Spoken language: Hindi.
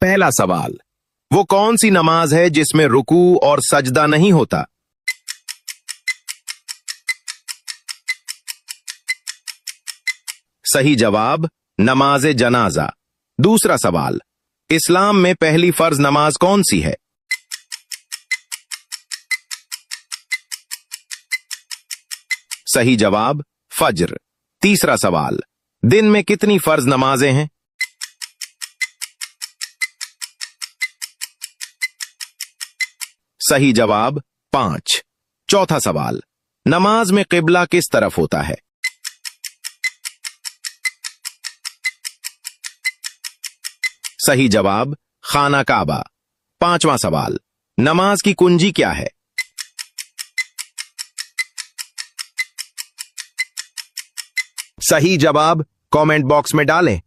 पहला सवाल, वो कौन सी नमाज है जिसमें रुकू और सजदा नहीं होता? सही जवाब नमाज जनाजा। दूसरा सवाल, इस्लाम में पहली फर्ज नमाज कौन सी है? सही जवाब फज्र। तीसरा सवाल, दिन में कितनी फर्ज नमाजें हैं? सही जवाब 5। चौथा सवाल, नमाज में किबला किस तरफ होता है? सही जवाब खाना काबा। पांचवा सवाल, नमाज की कुंजी क्या है? सही जवाब कमेंट बॉक्स में डालें।